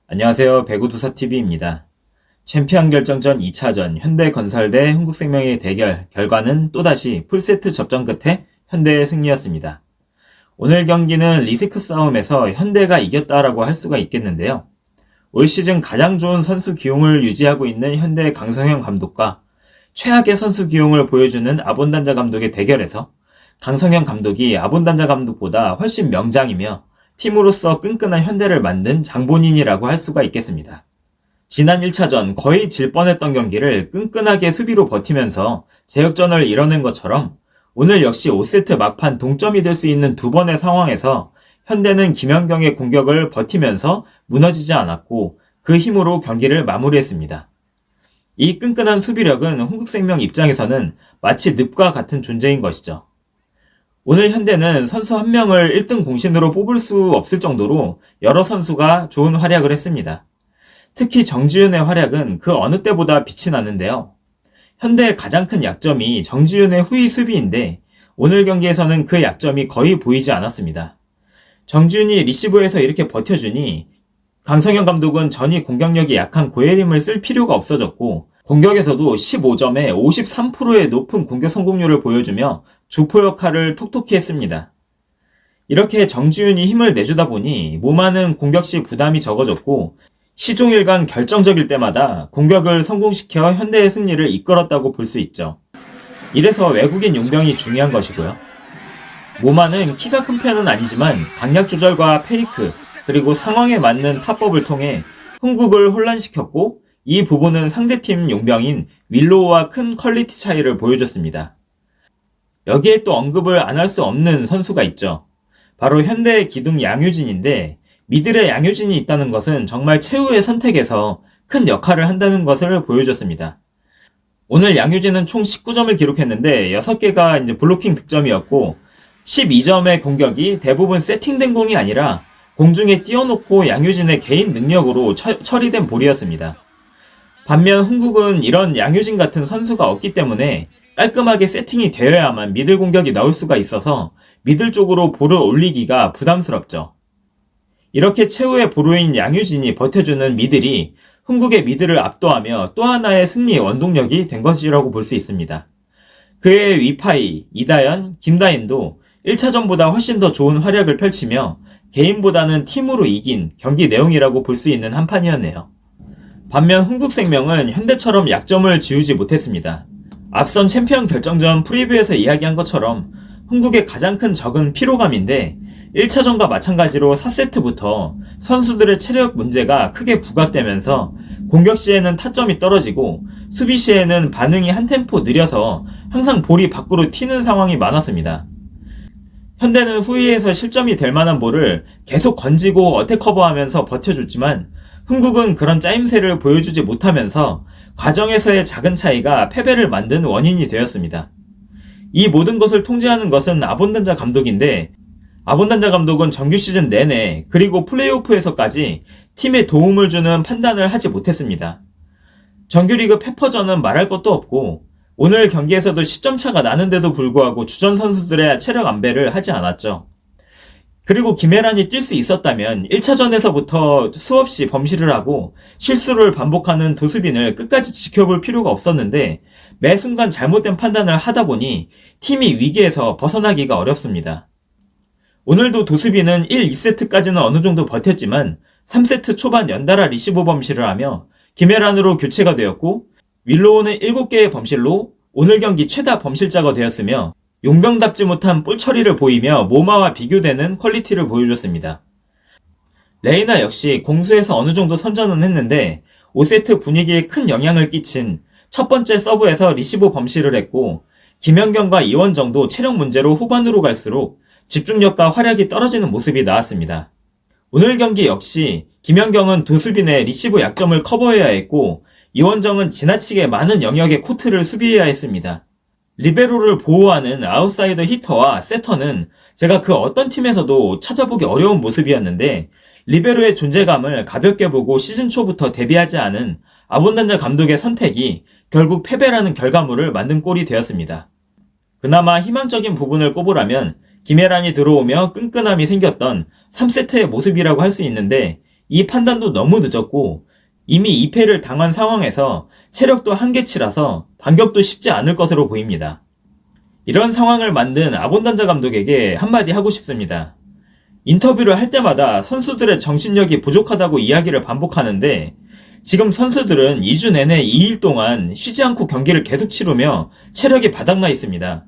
안녕하세요. 배구두사TV입니다. 챔피언 결정전 2차전 현대건설 대 흥국생명의 대결 결과는 또다시 풀세트 접전 끝에 현대의 승리였습니다. 오늘 경기는 리스크 싸움에서 현대가 이겼다라고 할 수가 있겠는데요. 올 시즌 가장 좋은 선수 기용을 유지하고 있는 현대의 강성현 감독과 최악의 선수 기용을 보여주는 아본단자 감독의 대결에서 강성현 감독이 아본단자 감독보다 훨씬 명장이며 팀으로서 끈끈한 현대를 만든 장본인이라고 할 수가 있겠습니다. 지난 1차전 거의 질 뻔했던 경기를 끈끈하게 수비로 버티면서 재역전을 이뤄낸 것처럼 오늘 역시 5세트 막판 동점이 될 수 있는 두 번의 상황에서 현대는 김연경의 공격을 버티면서 무너지지 않았고 그 힘으로 경기를 마무리했습니다. 이 끈끈한 수비력은 흥국생명 입장에서는 마치 늪과 같은 존재인 것이죠. 오늘 현대는 선수 한 명을 1등 공신으로 뽑을 수 없을 정도로 여러 선수가 좋은 활약을 했습니다. 특히 정지윤의 활약은 그 어느 때보다 빛이 났는데요. 현대의 가장 큰 약점이 정지윤의 후위 수비인데 오늘 경기에서는 그 약점이 거의 보이지 않았습니다. 정지윤이 리시브에서 이렇게 버텨주니 강성현 감독은 전이 공격력이 약한 고예림을 쓸 필요가 없어졌고 공격에서도 15점에 53%의 높은 공격 성공률을 보여주며 주포 역할을 톡톡히 했습니다. 이렇게 정지윤이 힘을 내주다 보니 몸하는 공격 시 부담이 적어졌고 시종일관 결정적일 때마다 공격을 성공시켜 현대의 승리를 이끌었다고 볼 수 있죠. 이래서 외국인 용병이 중요한 것이고요. 모마는 키가 큰 편은 아니지만 강약 조절과 페이크 그리고 상황에 맞는 타법을 통해 흥국을 혼란시켰고 이 부분은 상대팀 용병인 윌로우와 큰 퀄리티 차이를 보여줬습니다. 여기에 또 언급을 안 할 수 없는 선수가 있죠. 바로 현대의 기둥 양효진인데 미들에 양효진이 있다는 것은 정말 최후의 선택에서 큰 역할을 한다는 것을 보여줬습니다. 오늘 양효진은 총 19점을 기록했는데 6개가 이제 블로킹 득점이었고 12점의 공격이 대부분 세팅된 공이 아니라 공중에 띄워놓고 양효진의 개인 능력으로 처리된 볼이었습니다. 반면 흥국은 이런 양효진 같은 선수가 없기 때문에 깔끔하게 세팅이 되어야만 미들 공격이 나올 수가 있어서 미들 쪽으로 볼을 올리기가 부담스럽죠. 이렇게 최후의 보루인 양효진이 버텨주는 미들이 흥국의 미들을 압도하며 또 하나의 승리의 원동력이 된 것이라고 볼 수 있습니다. 그의 위파이, 이다연, 김다인도 1차전보다 훨씬 더 좋은 활약을 펼치며 개인보다는 팀으로 이긴 경기 내용이라고 볼 수 있는 한판이었네요. 반면 흥국생명은 현대처럼 약점을 지우지 못했습니다. 앞선 챔피언 결정전 프리뷰에서 이야기한 것처럼 흥국의 가장 큰 적은 피로감인데 1차전과 마찬가지로 4세트부터 선수들의 체력 문제가 크게 부각되면서 공격 시에는 타점이 떨어지고 수비 시에는 반응이 한 템포 느려서 항상 볼이 밖으로 튀는 상황이 많았습니다. 현대는 후위에서 실점이 될 만한 볼을 계속 건지고 어택 커버하면서 버텨줬지만 흥국은 그런 짜임새를 보여주지 못하면서 과정에서의 작은 차이가 패배를 만든 원인이 되었습니다. 이 모든 것을 통제하는 것은 아본단자 감독인데 아본단자 감독은 정규 시즌 내내 그리고 플레이오프에서까지 팀에 도움을 주는 판단을 하지 못했습니다. 정규리그 페퍼전은 말할 것도 없고 오늘 경기에서도 10점 차가 나는데도 불구하고 주전 선수들의 체력 안배를 하지 않았죠. 그리고 김혜란이 뛸 수 있었다면 1차전에서부터 수없이 범실을 하고 실수를 반복하는 도수빈을 끝까지 지켜볼 필요가 없었는데 매 순간 잘못된 판단을 하다 보니 팀이 위기에서 벗어나기가 어렵습니다. 오늘도 도수빈은 1, 2세트까지는 어느 정도 버텼지만 3세트 초반 연달아 리시브 범실을 하며 김혜란으로 교체가 되었고 윌로우는 7개의 범실로 오늘 경기 최다 범실자가 되었으며 용병답지 못한 볼 처리를 보이며 모마와 비교되는 퀄리티를 보여줬습니다. 레이나 역시 공수에서 어느 정도 선전은 했는데 5세트 분위기에 큰 영향을 끼친 첫 번째 서브에서 리시브 범실을 했고 김연경과 이원정도 체력 문제로 후반으로 갈수록 집중력과 활약이 떨어지는 모습이 나왔습니다. 오늘 경기 역시 김연경은 도수빈의 리시브 약점을 커버해야 했고 이원정은 지나치게 많은 영역의 코트를 수비해야 했습니다. 리베로를 보호하는 아웃사이더 히터와 세터는 제가 그 어떤 팀에서도 찾아보기 어려운 모습이었는데 리베로의 존재감을 가볍게 보고 시즌 초부터 데뷔하지 않은 아본단자 감독의 선택이 결국 패배라는 결과물을 만든 꼴이 되었습니다. 그나마 희망적인 부분을 꼽으라면 김혜란이 들어오며 끈끈함이 생겼던 3세트의 모습이라고 할 수 있는데 이 판단도 너무 늦었고 이미 2패를 당한 상황에서 체력도 한계치라서 반격도 쉽지 않을 것으로 보입니다. 이런 상황을 만든 아본단자 감독에게 한마디 하고 싶습니다. 인터뷰를 할 때마다 선수들의 정신력이 부족하다고 이야기를 반복하는데 지금 선수들은 2주 내내 2일 동안 쉬지 않고 경기를 계속 치르며 체력이 바닥나 있습니다.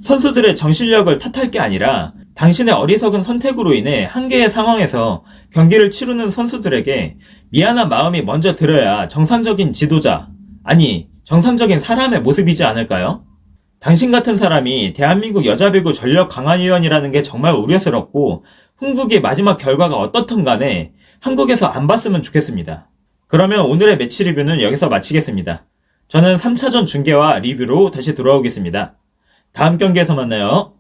선수들의 정신력을 탓할 게 아니라 당신의 어리석은 선택으로 인해 한계의 상황에서 경기를 치르는 선수들에게 미안한 마음이 먼저 들어야 정상적인 지도자, 아니 정상적인 사람의 모습이지 않을까요? 당신 같은 사람이 대한민국 여자배구 전력 강화위원이라는 게 정말 우려스럽고 흥국의 마지막 결과가 어떻든 간에 한국에서 안 봤으면 좋겠습니다. 그러면 오늘의 매치 리뷰는 여기서 마치겠습니다. 저는 3차전 중계와 리뷰로 다시 돌아오겠습니다. 다음 경기에서 만나요.